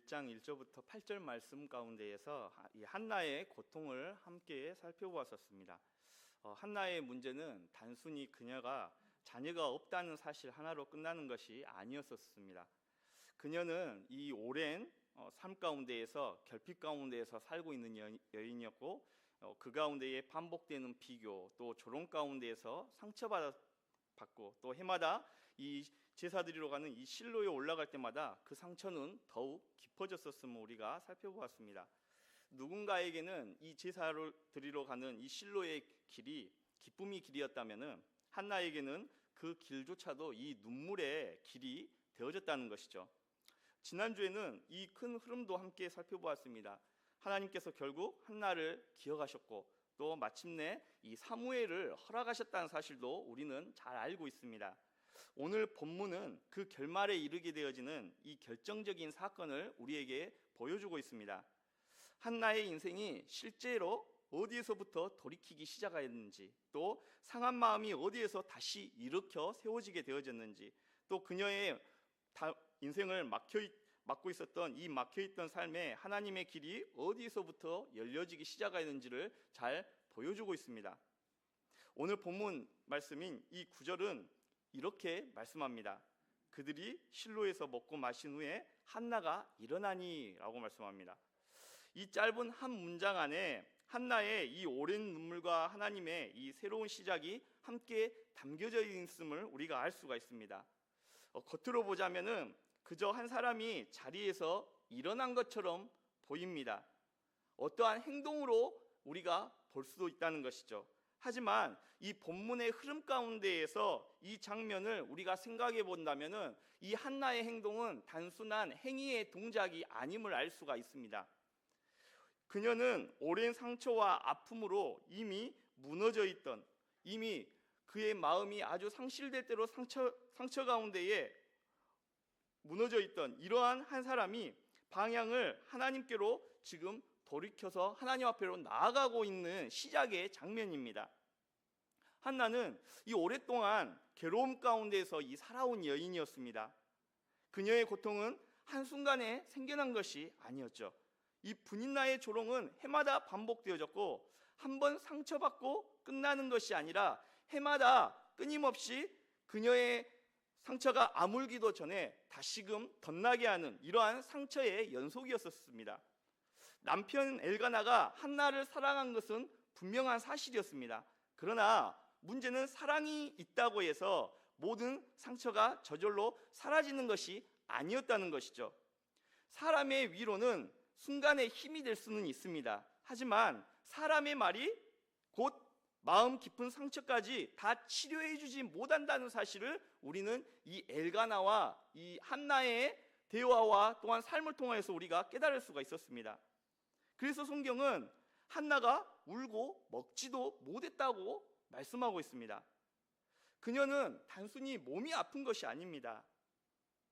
1장 1절부터 8절 말씀 가운데에서 이 한나의 고통을 함께 살펴보았었습니다. 한나의 문제는 단순히 그녀가 자녀가 없다는 사실 하나로 끝나는 것이 아니었었습니다. 그녀는 이 오랜 삶 가운데에서 결핍 가운데에서 살고 있는 여인이었고, 그 가운데에 반복되는 비교, 또 조롱 가운데에서 상처받고, 또 해마다 이 제사 드리러 가는 이 실로에 올라갈 때마다 그 상처는 더욱 깊어졌었음을 우리가 살펴보았습니다. 누군가에게는 이 제사를 드리러 가는 이 실로의 길이 기쁨의 길이었다면은 한나에게는 그 길조차도 이 눈물의 길이 되어졌다는 것이죠. 지난주에는 이 큰 흐름도 함께 살펴보았습니다. 하나님께서 결국 한나를 기억하셨고, 또 마침내 이 사무엘을 허락하셨다는 사실도 우리는 잘 알고 있습니다. 오늘 본문은 그 결말에 이르게 되어지는 이 결정적인 사건을 우리에게 보여주고 있습니다. 한나의 인생이 실제로 어디에서부터 돌이키기 시작하였는지, 또 상한 마음이 어디에서 다시 일으켜 세워지게 되어졌는지, 또 그녀의 인생을 막고 있었던 이 막혀있던 삶에 하나님의 길이 어디에서부터 열려지기 시작하였는지를 잘 보여주고 있습니다. 오늘 본문 말씀인 이 9절은 이렇게 말씀합니다. 그들이 실로에서 먹고 마신 후에 한나가 일어나니 라고 말씀합니다. 이 짧은 한 문장 안에 한나의 이 오랜 눈물과 하나님의 이 새로운 시작이 함께 담겨져 있음을 우리가 알 수가 있습니다. 겉으로 보자면은 그저 한 사람이 자리에서 일어난 것처럼 보입니다. 어떠한 행동으로 우리가 볼 수도 있다는 것이죠. 하지만 이 본문의 흐름 가운데에서 이 장면을 우리가 생각해 본다면은 이 한나의 행동은 단순한 행위의 동작이 아님을 알 수가 있습니다. 그녀는 오랜 상처와 아픔으로 이미 무너져 있던, 이미 그의 마음이 아주 상실될 대로 상처 가운데에 무너져 있던 이러한 한 사람이 방향을 하나님께로 지금 돌이켜서 하나님 앞으로 나아가고 있는 시작의 장면입니다. 한나는 이 오랫동안 괴로움 가운데서 이 살아온 여인이었습니다. 그녀의 고통은 한순간에 생겨난 것이 아니었죠. 이 분인나의 조롱은 해마다 반복되어졌고, 한 번 상처받고 끝나는 것이 아니라 해마다 끊임없이 그녀의 상처가 아물기도 전에 다시금 덧나게 하는 이러한 상처의 연속이었습니다. 남편 엘가나가 한나를 사랑한 것은 분명한 사실이었습니다. 그러나 문제는 사랑이 있다고 해서 모든 상처가 저절로 사라지는 것이 아니었다는 것이죠. 사람의 위로는 순간의 힘이 될 수는 있습니다. 하지만 사람의 말이 곧 마음 깊은 상처까지 다 치료해 주지 못한다는 사실을 우리는 이 엘가나와 이 한나의 대화와 또한 삶을 통해서 우리가 깨달을 수가 있었습니다. 그래서 성경은 한나가 울고 먹지도 못했다고 말씀하고 있습니다. 그녀는 단순히 몸이 아픈 것이 아닙니다.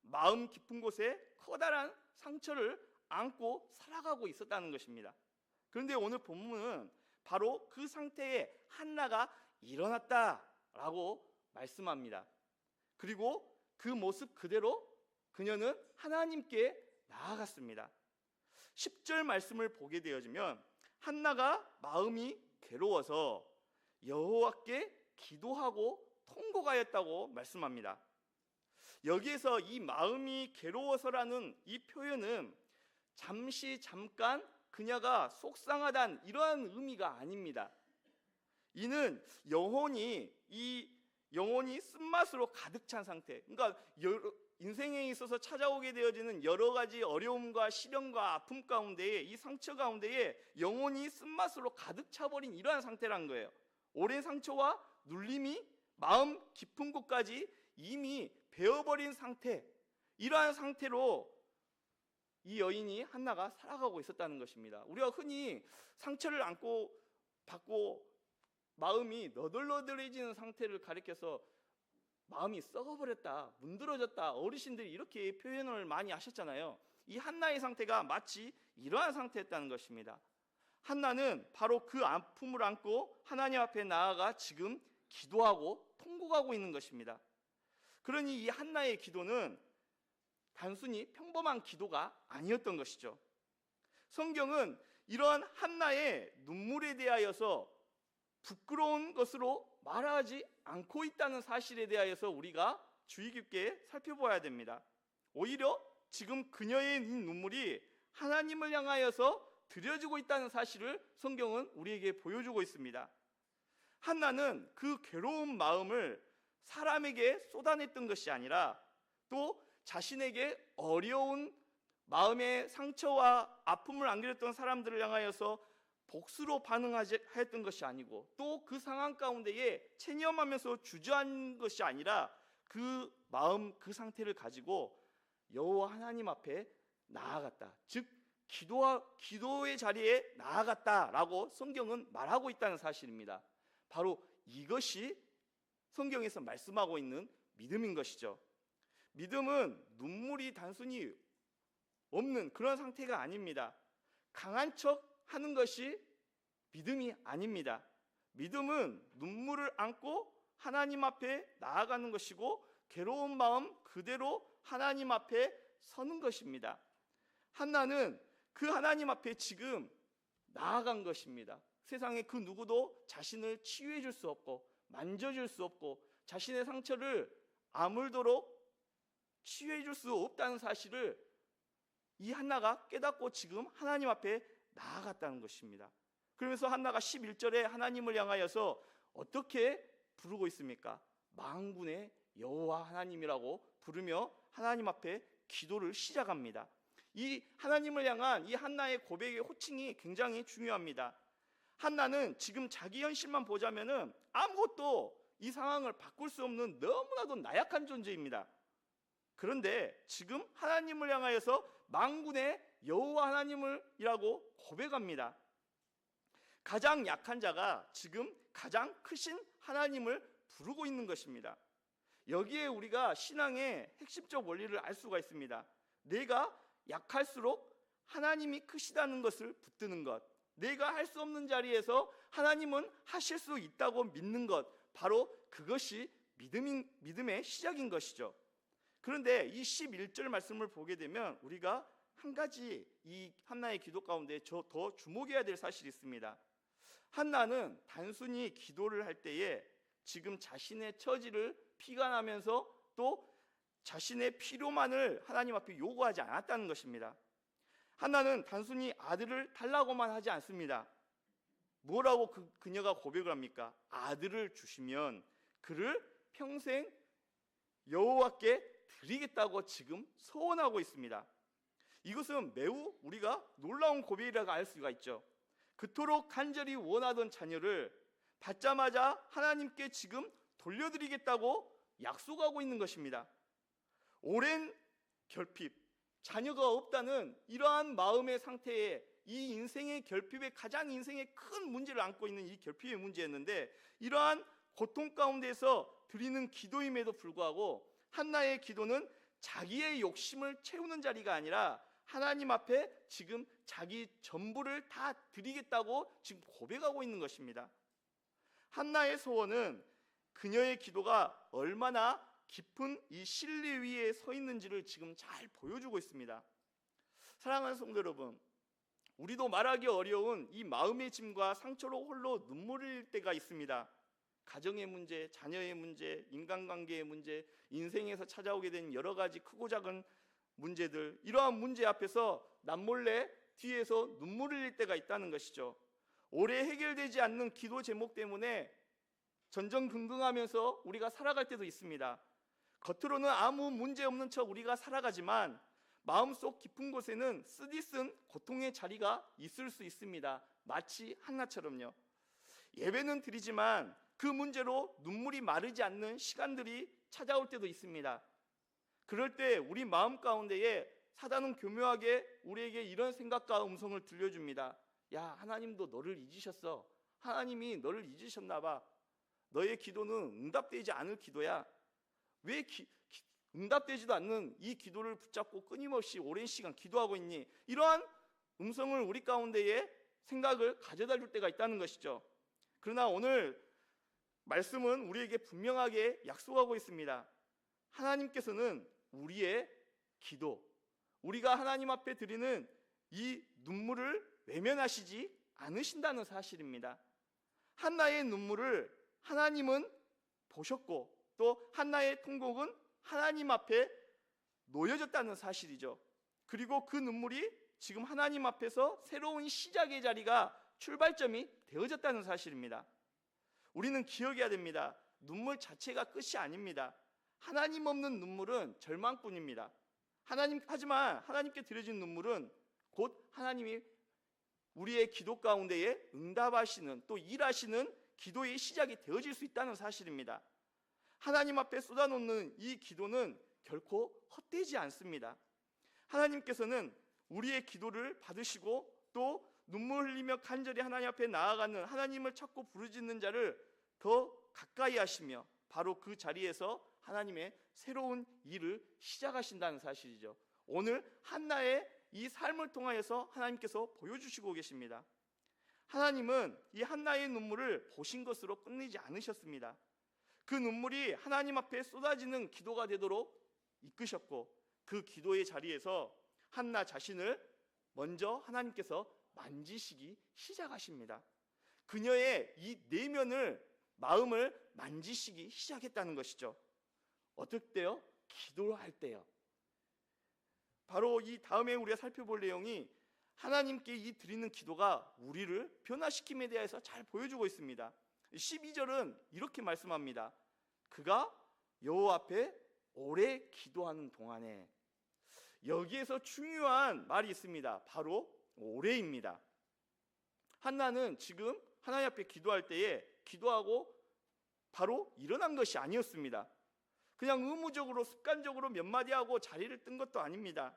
마음 깊은 곳에 커다란 상처를 안고 살아가고 있었다는 것입니다. 그런데 오늘 본문은 바로 그 상태에 한나가 일어났다라고 말씀합니다. 그리고 그 모습 그대로 그녀는 하나님께 나아갔습니다. 10절 말씀을 보게 되어지면 한나가 마음이 괴로워서 여호와께 기도하고 통곡하였다고 말씀합니다. 여기에서 이 마음이 괴로워서라는 이 표현은 잠깐 그녀가 속상하다는 이러한 의미가 아닙니다. 이는 영혼이 쓴맛으로 가득 찬 상태, 그러니까 인생에 있어서 찾아오게 되어지는 여러 가지 어려움과 시련과 아픔 가운데에, 이 상처 가운데에 영혼이 쓴맛으로 가득 차버린 이러한 상태란 거예요. 오랜 상처와 눌림이 마음 깊은 곳까지 이미 베어버린 상태, 이러한 상태로 이 여인이 한나가 살아가고 있었다는 것입니다. 우리가 흔히 상처를 안고 받고 마음이 너덜너덜해지는 상태를 가리켜서 마음이 썩어버렸다, 문드러졌다, 어르신들이 이렇게 표현을 많이 하셨잖아요. 이 한나의 상태가 마치 이러한 상태였다는 것입니다. 한나는 바로 그 아픔을 안고 하나님 앞에 나아가 지금 기도하고 통곡하고 있는 것입니다. 그러니 이 한나의 기도는 단순히 평범한 기도가 아니었던 것이죠. 성경은 이러한 한나의 눈물에 대하여서 부끄러운 것으로 말하지 않고 있다는 사실에 대하여서 우리가 주의 깊게 살펴봐야 됩니다. 오히려 지금 그녀의 눈물이 하나님을 향하여서 드려지고 있다는 사실을 성경은 우리에게 보여주고 있습니다. 한나는 그 괴로운 마음을 사람에게 쏟아냈던 것이 아니라 또 자신에게 어려운 마음의 상처와 아픔을 안겨줬던 사람들을 향하여서 복수로 반응했던 것이 아니고 또 그 상황 가운데에 체념하면서 주저한 것이 아니라 그 마음, 그 상태를 가지고 여호와 하나님 앞에 나아갔다. 즉 기도의 자리에 나아갔다라고 성경은 말하고 있다는 사실입니다. 바로 이것이 성경에서 말씀하고 있는 믿음인 것이죠. 믿음은 눈물이 단순히 없는 그런 상태가 아닙니다. 강한 척 하는 것이 믿음이 아닙니다. 믿음은 눈물을 안고 하나님 앞에 나아가는 것이고 괴로운 마음 그대로 하나님 앞에 서는 것입니다. 한나는 그 하나님 앞에 지금 나아간 것입니다. 세상에 그 누구도 자신을 치유해 줄 수 없고 만져줄 수 없고 자신의 상처를 아물도록 치유해 줄 수 없다는 사실을 이 한나가 깨닫고 지금 하나님 앞에 나아갔다는 것입니다. 그러면서 한나가 11절에 하나님을 향하여서 어떻게 부르고 있습니까? 만군의 여호와 하나님이라고 부르며 하나님 앞에 기도를 시작합니다. 이 하나님을 향한 이 한나의 고백의 호칭이 굉장히 중요합니다. 한나는 지금 자기 현실만 보자면은 아무것도 이 상황을 바꿀 수 없는 너무나도 나약한 존재입니다. 그런데 지금 하나님을 향하여서 만군의 여호와 하나님이라고 고백합니다. 가장 약한 자가 지금 가장 크신 하나님을 부르고 있는 것입니다. 여기에 우리가 신앙의 핵심적 원리를 알 수가 있습니다. 내가 약할수록 하나님이 크시다는 것을 붙드는 것, 내가 할 수 없는 자리에서 하나님은 하실 수 있다고 믿는 것, 바로 그것이 믿음의 시작인 것이죠. 그런데 이 11절 말씀을 보게 되면 우리가 한 가지 이 한나의 기도 가운데 더 주목해야 될 사실이 있습니다. 한나는 단순히 기도를 할 때에 지금 자신의 처지를 피관하면서 또 자신의 필요만을 하나님 앞에 요구하지 않았다는 것입니다. 한나는 단순히 아들을 달라고만 하지 않습니다. 뭐라고 그녀가 고백을 합니까? 아들을 주시면 그를 평생 여호와께 드리겠다고 지금 소원하고 있습니다. 이것은 매우 우리가 놀라운 고백이라고 알 수가 있죠. 그토록 간절히 원하던 자녀를 받자마자 하나님께 지금 돌려드리겠다고 약속하고 있는 것입니다. 오랜 결핍, 자녀가 없다는 이러한 마음의 상태에 이 인생의 결핍의 가장 인생의 큰 문제를 안고 있는 이 결핍의 문제였는데 이러한 고통 가운데서 드리는 기도임에도 불구하고 한나의 기도는 자기의 욕심을 채우는 자리가 아니라 하나님 앞에 지금 자기 전부를 다 드리겠다고 지금 고백하고 있는 것입니다. 한나의 소원은 그녀의 기도가 얼마나 깊은 이 진리 위에 서 있는지를 지금 잘 보여주고 있습니다. 사랑하는 성도 여러분, 우리도 말하기 어려운 이 마음의 짐과 상처로 홀로 눈물을 흘릴 때가 있습니다. 가정의 문제, 자녀의 문제, 인간관계의 문제, 인생에서 찾아오게 된 여러 가지 크고 작은 문제들, 이러한 문제 앞에서 남몰래 뒤에서 눈물을 흘릴 때가 있다는 것이죠. 오래 해결되지 않는 기도 제목 때문에 전전긍긍하면서 우리가 살아갈 때도 있습니다. 겉으로는 아무 문제 없는 척 우리가 살아가지만 마음속 깊은 곳에는 쓰디쓴 고통의 자리가 있을 수 있습니다. 마치 한나처럼요. 예배는 드리지만 그 문제로 눈물이 마르지 않는 시간들이 찾아올 때도 있습니다. 그럴 때 우리 마음 가운데에 사단은 교묘하게 우리에게 이런 생각과 음성을 들려줍니다. 야, 하나님도 너를 잊으셨어. 하나님이 너를 잊으셨나 봐. 너의 기도는 응답되지 않을 기도야. 왜 응답되지도 않는 이 기도를 붙잡고 끊임없이 오랜 시간 기도하고 있니? 이러한 음성을 우리 가운데에 생각을 가져다 줄 때가 있다는 것이죠. 그러나 오늘 말씀은 우리에게 분명하게 약속하고 있습니다. 하나님께서는 우리의 기도, 우리가 하나님 앞에 드리는 이 눈물을 외면하시지 않으신다는 사실입니다. 한나의 눈물을 하나님은 보셨고 또 한나의 통곡은 하나님 앞에 놓여졌다는 사실이죠. 그리고 그 눈물이 지금 하나님 앞에서 새로운 시작의 자리가 출발점이 되어졌다는 사실입니다. 우리는 기억해야 됩니다. 눈물 자체가 끝이 아닙니다. 하나님 없는 눈물은 절망뿐입니다. 하지만 하나님께 드려진 눈물은 곧 하나님이 우리의 기도 가운데에 응답하시는 또 일하시는 기도의 시작이 되어질 수 있다는 사실입니다. 하나님 앞에 쏟아놓는 이 기도는 결코 헛되지 않습니다. 하나님께서는 우리의 기도를 받으시고 또 눈물 흘리며 간절히 하나님 앞에 나아가는 하나님을 찾고 부르짖는 자를 더 가까이 하시며 바로 그 자리에서 하나님의 새로운 일을 시작하신다는 사실이죠. 오늘 한나의 이 삶을 통하여서 하나님께서 보여주시고 계십니다. 하나님은 이 한나의 눈물을 보신 것으로 끝내지 않으셨습니다. 그 눈물이 하나님 앞에 쏟아지는 기도가 되도록 이끄셨고 그 기도의 자리에서 한나 자신을 먼저 하나님께서 만지시기 시작하십니다. 그녀의 이 내면을 마음을 만지시기 시작했다는 것이죠. 어떨 때요? 기도할 때요. 바로 이 다음에 우리가 살펴볼 내용이 하나님께 이 드리는 기도가 우리를 변화시킴에 대해서 잘 보여주고 있습니다. 12절은 이렇게 말씀합니다. 그가 여호와 앞에 오래 기도하는 동안에, 여기에서 중요한 말이 있습니다. 바로 오래입니다. 한나는 지금 하나님 앞에 기도할 때에 기도하고 바로 일어난 것이 아니었습니다. 그냥 의무적으로 습관적으로 몇 마디 하고 자리를 뜬 것도 아닙니다.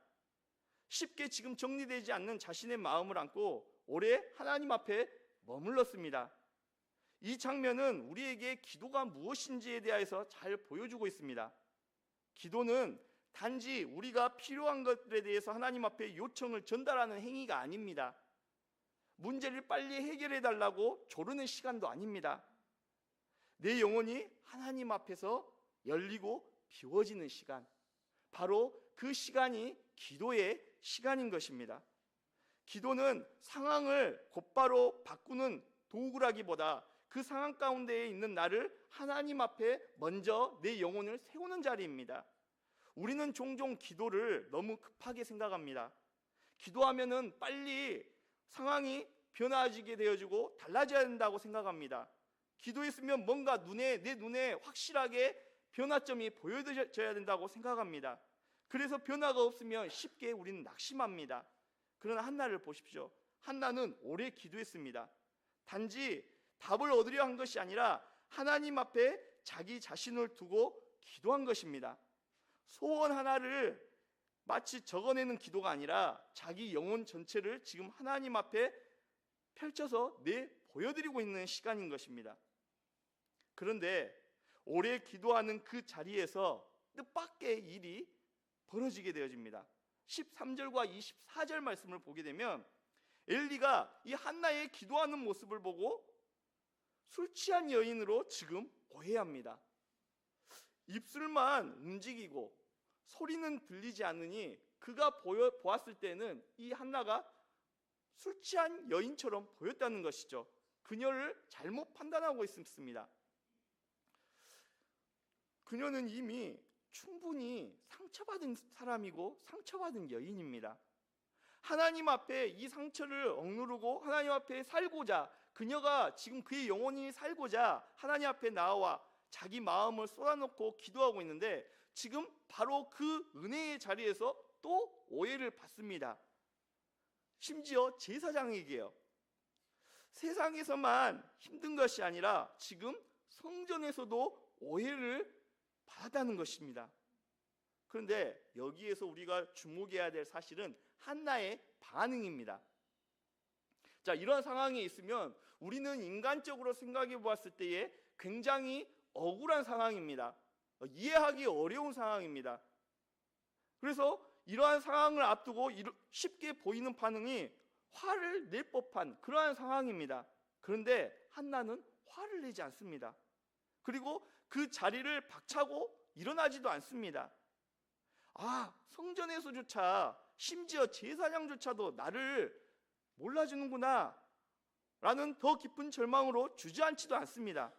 쉽게 지금 정리되지 않는 자신의 마음을 안고 오래 하나님 앞에 머물렀습니다. 이 장면은 우리에게 기도가 무엇인지에 대해서 잘 보여주고 있습니다. 기도는 단지 우리가 필요한 것들에 대해서 하나님 앞에 요청을 전달하는 행위가 아닙니다. 문제를 빨리 해결해 달라고 조르는 시간도 아닙니다. 내 영혼이 하나님 앞에서 열리고 비워지는 시간, 바로 그 시간이 기도의 시간인 것입니다. 기도는 상황을 곧바로 바꾸는 도구라기보다 그 상황 가운데에 있는 나를 하나님 앞에 먼저 내 영혼을 세우는 자리입니다. 우리는 종종 기도를 너무 급하게 생각합니다. 기도하면은 빨리 상황이 변화지게 되어지고 달라져야 된다고 생각합니다. 기도했으면 뭔가 내 눈에 확실하게 변화점이 보여져야 된다고 생각합니다. 그래서 변화가 없으면 쉽게 우리는 낙심합니다. 그러나 한나를 보십시오. 한나는 오래 기도했습니다. 단지 답을 얻으려 한 것이 아니라 하나님 앞에 자기 자신을 두고 기도한 것입니다. 소원 하나를 마치 적어내는 기도가 아니라 자기 영혼 전체를 지금 하나님 앞에 펼쳐서 보여드리고 있는 시간인 것입니다. 그런데 오래 기도하는 그 자리에서 뜻밖의 일이 벌어지게 되어집니다. 13절과 24절 말씀을 보게 되면 엘리가 이 한나의 기도하는 모습을 보고 술 취한 여인으로 지금 오해합니다. 입술만 움직이고 소리는 들리지 않으니 그가 보았을 때는 이 한나가 술 취한 여인처럼 보였다는 것이죠. 그녀를 잘못 판단하고 있습니다. 그녀는 이미 충분히 상처받은 사람이고 상처받은 여인입니다. 하나님 앞에 이 상처를 억누르고 하나님 앞에 살고자, 그녀가 지금 그의 영혼이 살고자 하나님 앞에 나와 자기 마음을 쏟아놓고 기도하고 있는데 지금 바로 그 은혜의 자리에서 또 오해를 받습니다. 심지어 제사장에게요. 세상에서만 힘든 것이 아니라 지금 성전에서도 오해를 받았다는 것입니다. 그런데 여기에서 우리가 주목해야 될 사실은 한나의 반응입니다. 자, 이런 상황에 있으면 우리는 인간적으로 생각해 보았을 때에 굉장히 억울한 상황입니다. 이해하기 어려운 상황입니다. 그래서 이러한 상황을 앞두고 쉽게 보이는 반응이 화를 낼 법한 그러한 상황입니다. 그런데 한나는 화를 내지 않습니다. 그리고 그 자리를 박차고 일어나지도 않습니다. 성전에서조차, 심지어 제사장조차도 나를 몰라주는구나 라는 더 깊은 절망으로 주저앉지도 않습니다.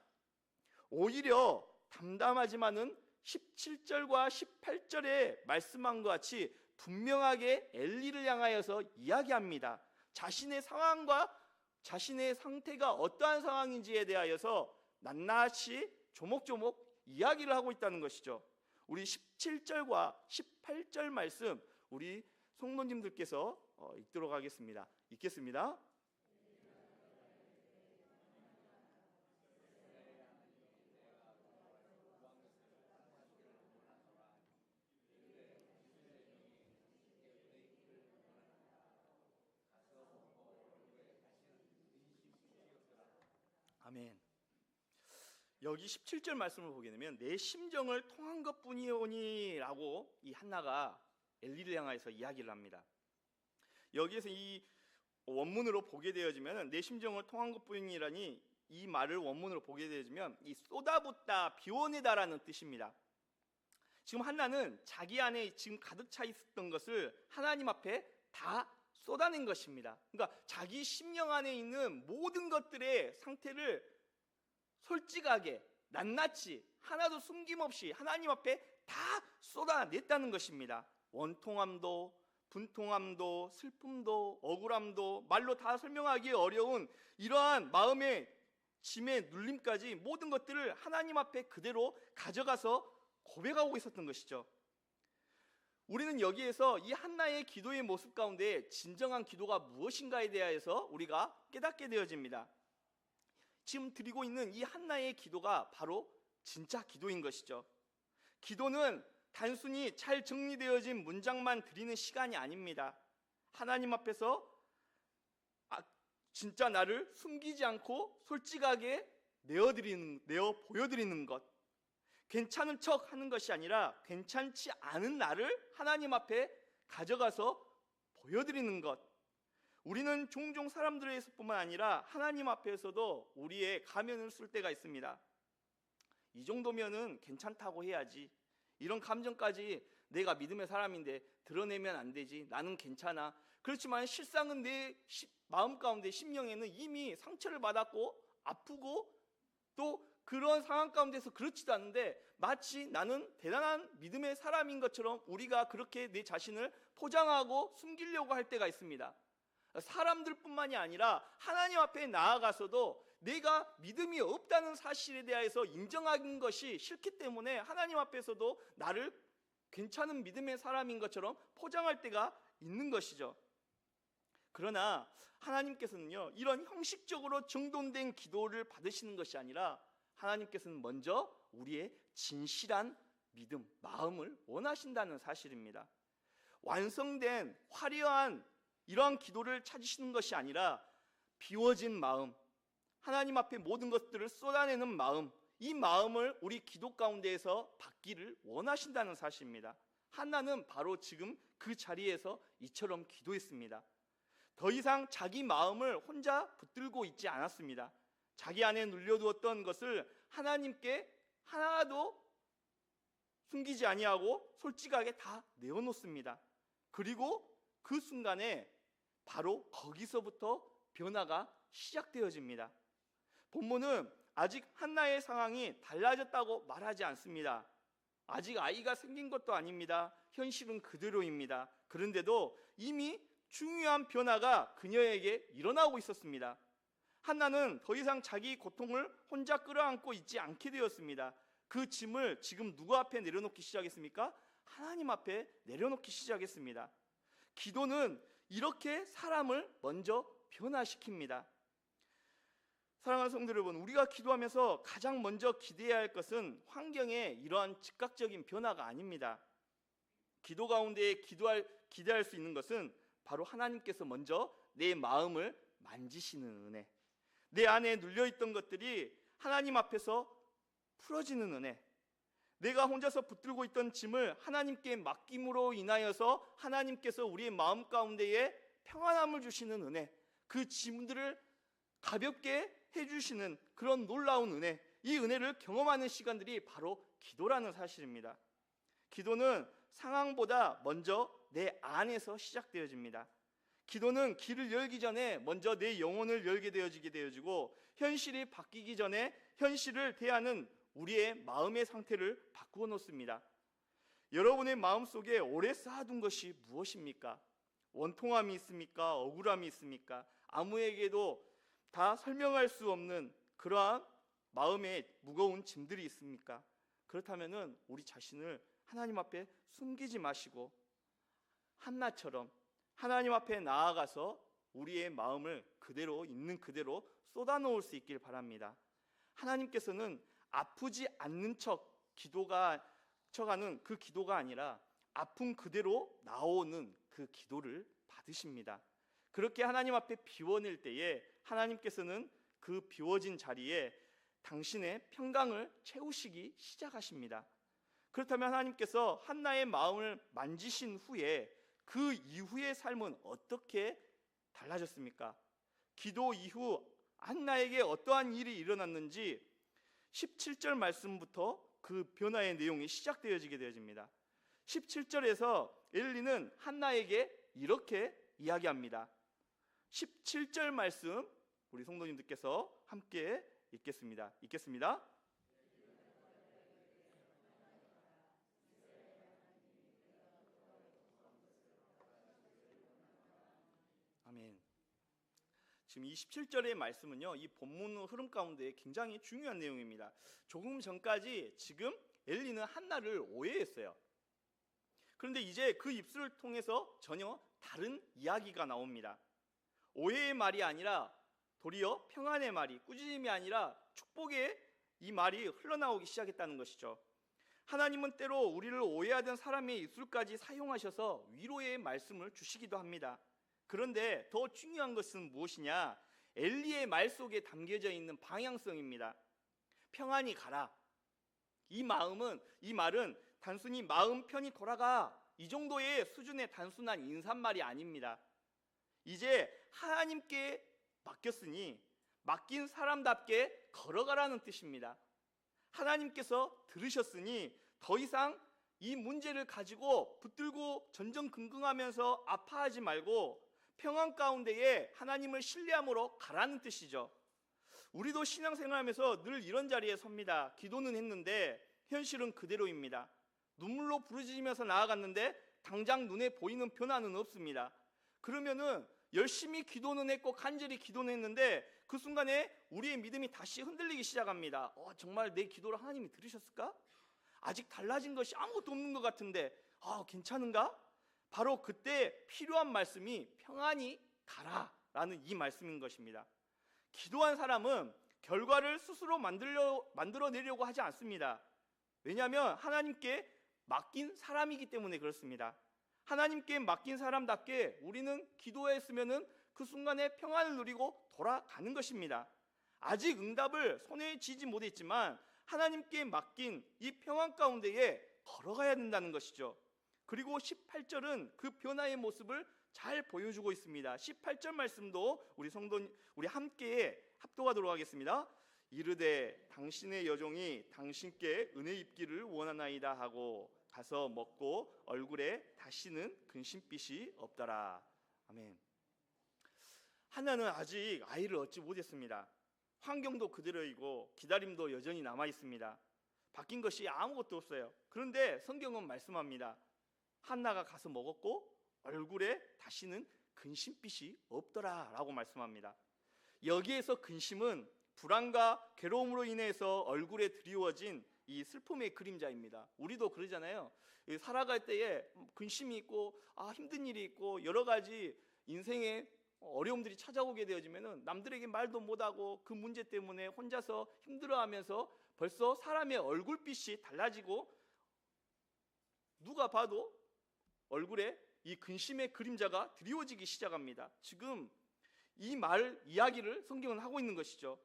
오히려 담담하지만은 17절과 18절에 말씀한 것 같이 분명하게 엘리를 향하여서 이야기합니다. 자신의 상황과 자신의 상태가 어떠한 상황인지에 대하여서 낱낱이 조목조목 이야기를 하고 있다는 것이죠. 우리 17절과 18절 말씀 우리 성도님들께서 읽도록 하겠습니다. 읽겠습니다. 아멘. 여기 17절 말씀을 보게 되면 내 심정을 통한 것뿐이오니 라고 이 한나가 엘리를 향해서 이야기를 합니다. 여기에서 이 원문으로 보게 되어지면 내 심정을 통한 것뿐이라니 이 말을 원문으로 보게 되어지면 이 쏟아붓다, 비워내다라는 뜻입니다. 지금 한나는 자기 안에 지금 가득 차 있었던 것을 하나님 앞에 다 쏟아낸 것입니다. 그러니까 자기 심령 안에 있는 모든 것들의 상태를 솔직하게 낱낱이 하나도 숨김없이 하나님 앞에 다 쏟아냈다는 것입니다. 원통함도 분통함도 슬픔도 억울함도 말로 다 설명하기 어려운 이러한 마음의 짐의 눌림까지 모든 것들을 하나님 앞에 그대로 가져가서 고백하고 있었던 것이죠. 우리는 여기에서 이 한나의 기도의 모습 가운데 진정한 기도가 무엇인가에 대하여서 우리가 깨닫게 되어집니다. 지금 드리고 있는 이 한나의 기도가 바로 진짜 기도인 것이죠. 기도는 단순히 잘 정리되어진 문장만 드리는 시간이 아닙니다. 하나님 앞에서 진짜 나를 숨기지 않고 솔직하게 내어 보여드리는 것, 괜찮은 척 하는 것이 아니라 괜찮지 않은 나를 하나님 앞에 가져가서 보여드리는 것. 우리는 종종 사람들에게서뿐만 아니라 하나님 앞에서도 우리의 가면을 쓸 때가 있습니다. 이 정도면은 괜찮다고 해야지, 이런 감정까지 내가 믿음의 사람인데 드러내면 안 되지, 나는 괜찮아. 그렇지만 실상은 내 마음 가운데 심령에는 이미 상처를 받았고 아프고 또 그런 상황 가운데서 그렇지도 않은데 마치 나는 대단한 믿음의 사람인 것처럼 우리가 그렇게 내 자신을 포장하고 숨기려고 할 때가 있습니다. 사람들뿐만이 아니라 하나님 앞에 나아가서도 내가 믿음이 없다는 사실에 대해서 인정하는 것이 싫기 때문에 하나님 앞에서도 나를 괜찮은 믿음의 사람인 것처럼 포장할 때가 있는 것이죠. 그러나 하나님께서는요, 이런 형식적으로 정돈된 기도를 받으시는 것이 아니라 하나님께서는 먼저 우리의 진실한 믿음, 마음을 원하신다는 사실입니다. 완성된 화려한 이러한 기도를 찾으시는 것이 아니라 비워진 마음, 하나님 앞에 모든 것들을 쏟아내는 마음, 이 마음을 우리 기도 가운데에서 받기를 원하신다는 사실입니다. 한나는 바로 지금 그 자리에서 이처럼 기도했습니다. 더 이상 자기 마음을 혼자 붙들고 있지 않았습니다. 자기 안에 눌려두었던 것을 하나님께 하나도 숨기지 아니하고 솔직하게 다 내어놓습니다. 그리고 그 순간에 바로 거기서부터 변화가 시작되어집니다. 본문은 아직 한나의 상황이 달라졌다고 말하지 않습니다. 아직 아이가 생긴 것도 아닙니다. 현실은 그대로입니다. 그런데도 이미 중요한 변화가 그녀에게 일어나고 있었습니다. 한나는 더 이상 자기 고통을 혼자 끌어안고 있지 않게 되었습니다. 그 짐을 지금 누구 앞에 내려놓기 시작했습니까? 하나님 앞에 내려놓기 시작했습니다. 기도는 이렇게 사람을 먼저 변화시킵니다. 사랑하는 성도 여러분, 우리가 기도하면서 가장 먼저 기대해야 할 것은 환경의 이러한 즉각적인 변화가 아닙니다. 기도 가운데 기대할 수 있는 것은 바로 하나님께서 먼저 내 마음을 만지시는 은혜, 내 안에 눌려있던 것들이 하나님 앞에서 풀어지는 은혜, 내가 혼자서 붙들고 있던 짐을 하나님께 맡김으로 인하여서 하나님께서 우리의 마음 가운데에 평안함을 주시는 은혜, 그 짐들을 가볍게 해주시는 그런 놀라운 은혜, 이 은혜를 경험하는 시간들이 바로 기도라는 사실입니다. 기도는 상황보다 먼저 내 안에서 시작되어집니다. 기도는 길을 열기 전에 먼저 내 영혼을 열게 되어지고 현실이 바뀌기 전에 현실을 대하는 우리의 마음의 상태를 바꾸어 놓습니다. 여러분의 마음속에 오래 쌓아둔 것이 무엇입니까? 원통함이 있습니까? 억울함이 있습니까? 아무에게도 다 설명할 수 없는 그러한 마음에 무거운 짐들이 있습니까? 그렇다면 우리 자신을 하나님 앞에 숨기지 마시고 한나처럼 하나님 앞에 나아가서 우리의 마음을 그대로 있는 그대로 쏟아놓을 수 있길 바랍니다. 하나님께서는 아프지 않는 척하는 그 기도가 아니라 아픈 그대로 나오는 그 기도를 받으십니다. 그렇게 하나님 앞에 비워낼 때에 하나님께서는 그 비워진 자리에 당신의 평강을 채우시기 시작하십니다. 그렇다면 하나님께서 한나의 마음을 만지신 후에 그 이후의 삶은 어떻게 달라졌습니까? 기도 이후 한나에게 어떠한 일이 일어났는지 17절 말씀부터 그 변화의 내용이 시작되어지게 되어집니다. 17절에서 엘리는 한나에게 이렇게 이야기합니다. 17절 말씀 우리 성도님들께서 함께 읽겠습니다. 아멘. 지금 이 17절의 말씀은요, 이 본문 흐름 가운데 굉장히 중요한 내용입니다. 조금 전까지 지금 엘리는 한나를 오해했어요. 그런데 이제 그 입술을 통해서 전혀 다른 이야기가 나옵니다. 오해의 말이 아니라 도리어 평안의 말이, 꾸짖음이 아니라 축복의 이 말이 흘러나오기 시작했다는 것이죠. 하나님은 때로 우리를 오해하던 사람의 입술까지 사용하셔서 위로의 말씀을 주시기도 합니다. 그런데 더 중요한 것은 무엇이냐? 엘리의 말 속에 담겨져 있는 방향성입니다. 평안히 가라. 이 말은 단순히 마음 편히 돌아가, 이 정도의 수준의 단순한 인사말이 아닙니다. 이제 하나님께 맡겼으니 맡긴 사람답게 걸어가라는 뜻입니다. 하나님께서 들으셨으니 더 이상 이 문제를 가지고 붙들고 전전긍긍하면서 아파하지 말고 평안 가운데에 하나님을 신뢰함으로 가라는 뜻이죠. 우리도 신앙생활하면서 늘 이런 자리에 섭니다. 기도는 했는데 현실은 그대로입니다. 눈물로 부르짖으면서 나아갔는데 당장 눈에 보이는 변화는 없습니다. 그러면은 열심히 기도는 했고 간절히 기도는 했는데 그 순간에 우리의 믿음이 다시 흔들리기 시작합니다. 정말 내 기도를 하나님이 들으셨을까? 아직 달라진 것이 아무것도 없는 것 같은데 괜찮은가? 바로 그때 필요한 말씀이 평안히 가라라는 이 말씀인 것입니다. 기도한 사람은 결과를 스스로 만들어내려고 하지 않습니다. 왜냐하면 하나님께 맡긴 사람이기 때문에 그렇습니다. 하나님께 맡긴 사람답게 우리는 기도했으면 그 순간에 평안을 누리고 돌아가는 것입니다. 아직 응답을 손에 쥐지 못했지만 하나님께 맡긴 이 평안 가운데에 걸어가야 된다는 것이죠. 그리고 18절은 그 변화의 모습을 잘 보여주고 있습니다. 18절 말씀도 우리 함께 합독하도록 하겠습니다. 이르되 당신의 여종이 당신께 은혜 입기를 원하나이다 하고 가서 먹고 얼굴에 다시는 근심빛이 없더라. 아멘. 한나는 아직 아이를 얻지 못했습니다. 환경도 그대로이고 기다림도 여전히 남아 있습니다. 바뀐 것이 아무것도 없어요. 그런데 성경은 말씀합니다. 한나가 가서 먹었고 얼굴에 다시는 근심빛이 없더라 라고 말씀합니다. 여기에서 근심은 불안과 괴로움으로 인해서 얼굴에 드리워진 이 슬픔의 그림자입니다. 우리도 그러잖아요. 살아갈 때에 근심이 있고 힘든 일이 있고 여러 가지 인생의 어려움들이 찾아오게 되어지면 남들에게 말도 못하고 그 문제 때문에 혼자서 힘들어하면서 벌써 사람의 얼굴빛이 달라지고 누가 봐도 얼굴에 이 근심의 그림자가 드리워지기 시작합니다. 지금 이 이야기를 성경은 하고 있는 것이죠.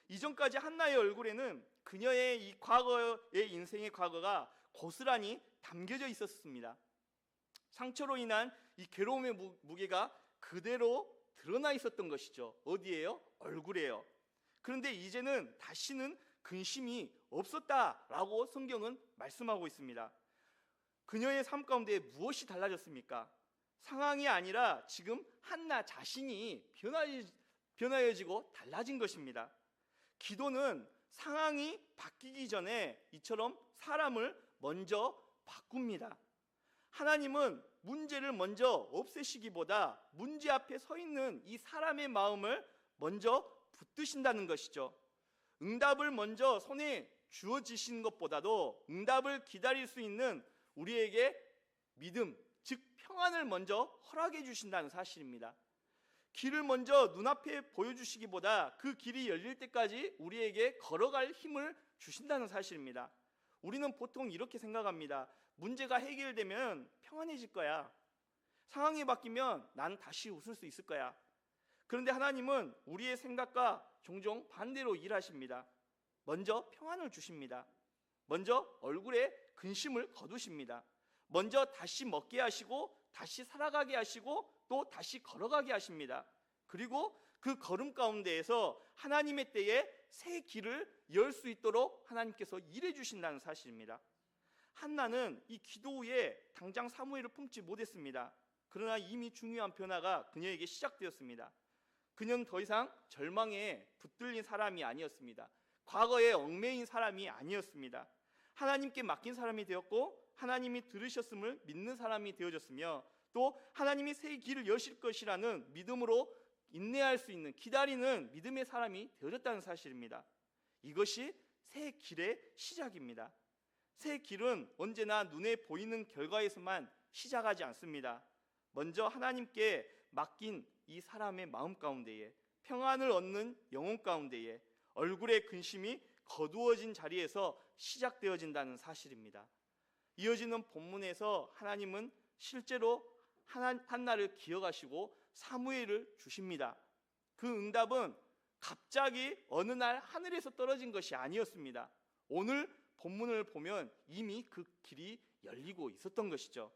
이전까지 한나의 얼굴에는 그녀의 이 과거의 인생의 과거가 고스란히 담겨져 있었습니다. 상처로 인한 이 괴로움의 무게가 그대로 드러나 있었던 것이죠. 어디예요? 얼굴이에요. 그런데 이제는 다시는 근심이 없었다라고 성경은 말씀하고 있습니다. 그녀의 삶 가운데 무엇이 달라졌습니까? 상황이 아니라 지금 한나 자신이 변화해지고 달라진 것입니다. 기도는 상황이 바뀌기 전에 이처럼 사람을 먼저 바꿉니다. 하나님은 문제를 먼저 없애시기보다 문제 앞에 서 있는 이 사람의 마음을 먼저 붙드신다는 것이죠. 응답을 먼저 손에 주어지신 것보다도 응답을 기다릴 수 있는 우리에게 믿음, 즉 평안을 먼저 허락해 주신다는 사실입니다. 길을 먼저 눈앞에 보여주시기보다 그 길이 열릴 때까지 우리에게 걸어갈 힘을 주신다는 사실입니다. 우리는 보통 이렇게 생각합니다. 문제가 해결되면 평안해질 거야. 상황이 바뀌면 난 다시 웃을 수 있을 거야. 그런데 하나님은 우리의 생각과 종종 반대로 일하십니다. 먼저 평안을 주십니다. 먼저 얼굴에 근심을 거두십니다. 먼저 다시 먹게 하시고 다시 살아가게 하시고 또 다시 걸어가게 하십니다. 그리고 그 걸음 가운데에서 하나님의 때에 새 길을 열 수 있도록 하나님께서 일해 주신다는 사실입니다. 한나는 이 기도 후에 당장 사무엘을 품지 못했습니다. 그러나 이미 중요한 변화가 그녀에게 시작되었습니다. 그녀는 더 이상 절망에 붙들린 사람이 아니었습니다. 과거에 얽매인 사람이 아니었습니다. 하나님께 맡긴 사람이 되었고 하나님이 들으셨음을 믿는 사람이 되어졌으며 또 하나님이 새 길을 여실 것이라는 믿음으로 인내할 수 있는 기다리는 믿음의 사람이 되어졌다는 사실입니다. 이것이 새 길의 시작입니다. 새 길은 언제나 눈에 보이는 결과에서만 시작하지 않습니다. 먼저 하나님께 맡긴 이 사람의 마음 가운데에 평안을 얻는 영혼 가운데에 얼굴의 근심이 거두어진 자리에서 시작되어진다는 사실입니다. 이어지는 본문에서 하나님은 실제로 한나를 기억하시고 사무엘을 주십니다. 그 응답은 갑자기 어느 날 하늘에서 떨어진 것이 아니었습니다. 오늘 본문을 보면 이미 그 길이 열리고 있었던 것이죠.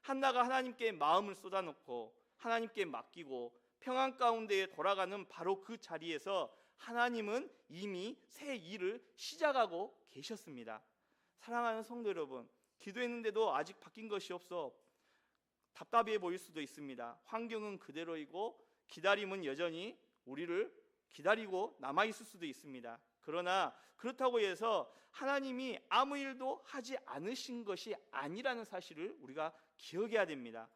한나가 하나님께 마음을 쏟아놓고 하나님께 맡기고 평안 가운데에 돌아가는 바로 그 자리에서 하나님은 이미 새 일을 시작하고 계셨습니다. 사랑하는 성도 여러분, 기도했는데도 아직 바뀐 것이 없어 답답해 보일 수도 있습니다. 환경은 그대로이고 기다림은 여전히 우리를 기다리고 남아있을 수도 있습니다. 그러나 그렇다고 해서 하나님이 아무 일도 하지 않으신 것이 아니라는 사실을 우리가 기억해야 됩니다.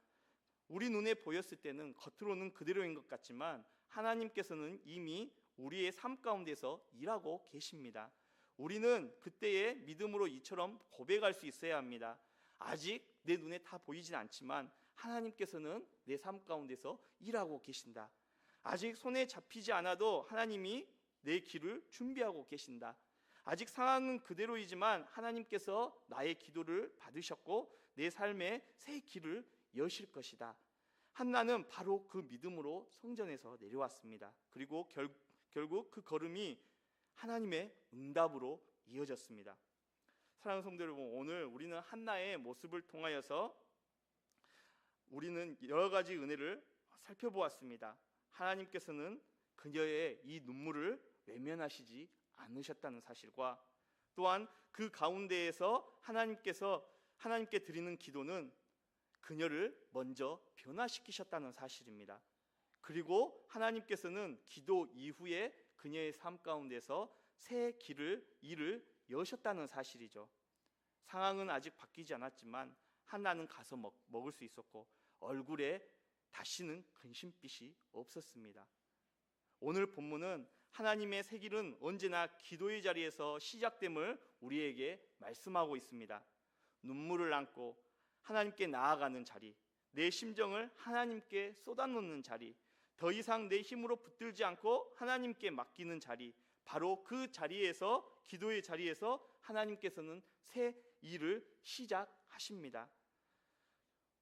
우리 눈에 보였을 때는 겉으로는 그대로인 것 같지만 하나님께서는 이미 우리의 삶 가운데서 일하고 계십니다. 우리는 그때의 믿음으로 이처럼 고백할 수 있어야 합니다. 아직 내 눈에 다 보이진 않지만 하나님께서는 내 삶 가운데서 일하고 계신다. 아직 손에 잡히지 않아도 하나님이 내 길을 준비하고 계신다. 아직 상황은 그대로이지만 하나님께서 나의 기도를 받으셨고 내 삶에 새 길을 여실 것이다. 한나는 바로 그 믿음으로 성전에서 내려왔습니다. 그리고 결국 그 걸음이 하나님의 응답으로 이어졌습니다. 사랑하는 성도 여러분, 오늘 우리는 한나의 모습을 통하여서 우리는 여러 가지 은혜를 살펴보았습니다. 하나님께서는 그녀의 이 눈물을 외면하시지 않으셨다는 사실과 또한 그 가운데에서 하나님께 드리는 기도는 그녀를 먼저 변화시키셨다는 사실입니다. 그리고 하나님께서는 기도 이후에 그녀의 삶 가운데서 새 일을 여셨다는 사실이죠. 상황은 아직 바뀌지 않았지만 한나는 가서 먹을 수 있었고 얼굴에 다시는 근심빛이 없었습니다. 오늘 본문은 하나님의 새 길은 언제나 기도의 자리에서 시작됨을 우리에게 말씀하고 있습니다. 눈물을 안고 하나님께 나아가는 자리, 내 심정을 하나님께 쏟아놓는 자리, 더 이상 내 힘으로 붙들지 않고 하나님께 맡기는 자리, 바로 그 자리에서, 기도의 자리에서 하나님께서는 새 일을 시작하십니다.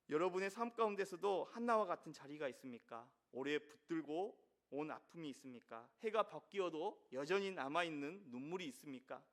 여러분의 삶 가운데서도 한나와 같은 자리가 있습니까? 오래 붙들고 온 아픔이 있습니까? 해가 바뀌어도 여전히 남아있는 눈물이 있습니까?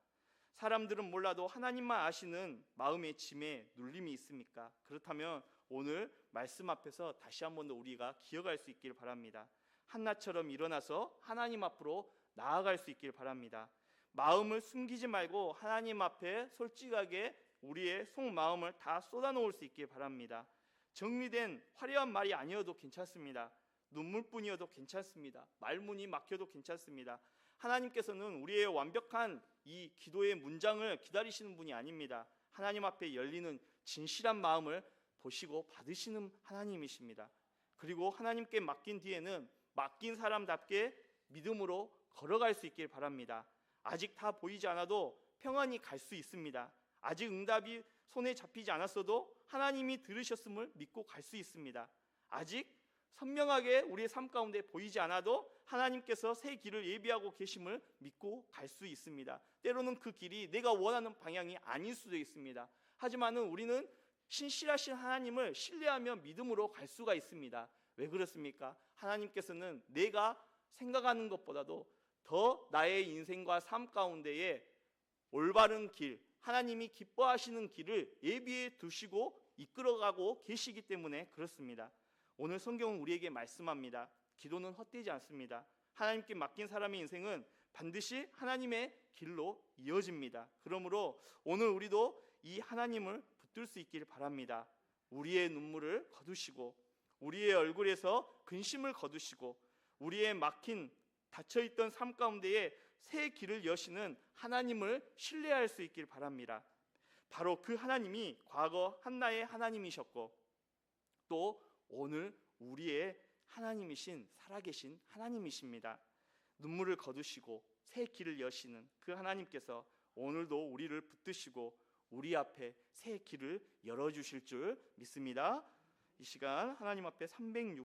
사람들은 몰라도 하나님만 아시는 마음의 짐에 눌림이 있습니까? 그렇다면 오늘 말씀 앞에서 다시 한 번 더 우리가 기억할 수 있길 바랍니다. 한나처럼 일어나서 하나님 앞으로 나아갈 수 있길 바랍니다. 마음을 숨기지 말고 하나님 앞에 솔직하게 우리의 속마음을 다 쏟아놓을 수 있길 바랍니다. 정리된 화려한 말이 아니어도 괜찮습니다. 눈물뿐이어도 괜찮습니다. 말문이 막혀도 괜찮습니다. 하나님께서는 우리의 완벽한 이 기도의 문장을 기다리시는 분이 아닙니다. 하나님 앞에 열리는 진실한 마음을 보시고 받으시는 하나님이십니다. 그리고 하나님께 맡긴 뒤에는 맡긴 사람답게 믿음으로 걸어갈 수 있길 바랍니다. 아직 다 보이지 않아도 평안히 갈 수 있습니다. 아직 응답이 손에 잡히지 않았어도 하나님이 들으셨음을 믿고 갈 수 있습니다. 아직 선명하게 우리의 삶 가운데 보이지 않아도 하나님께서 새 길을 예비하고 계심을 믿고 갈 수 있습니다. 때로는 그 길이 내가 원하는 방향이 아닐 수도 있습니다. 하지만 우리는 신실하신 하나님을 신뢰하며 믿음으로 갈 수가 있습니다. 왜 그렇습니까? 하나님께서는 내가 생각하는 것보다도 더 나의 인생과 삶 가운데에 올바른 길, 하나님이 기뻐하시는 길을 예비해 두시고 이끌어가고 계시기 때문에 그렇습니다. 오늘 성경은 우리에게 말씀합니다. 기도는 헛되지 않습니다. 하나님께 맡긴 사람의 인생은 반드시 하나님의 길로 이어집니다. 그러므로 오늘 우리도 이 하나님을 붙들 수 있기를 바랍니다. 우리의 눈물을 거두시고 우리의 얼굴에서 근심을 거두시고 우리의 막힌 닫혀있던 삶 가운데에 새 길을 여시는 하나님을 신뢰할 수 있길 바랍니다. 바로 그 하나님이 과거 한나의 하나님이셨고 또 오늘 우리의 하나님이신 살아계신 하나님이십니다. 눈물을 거두시고 새 길을 여시는 그 하나님께서 오늘도 우리를 붙드시고 우리 앞에 새 길을 열어주실 줄 믿습니다. 이 시간 하나님 앞에 306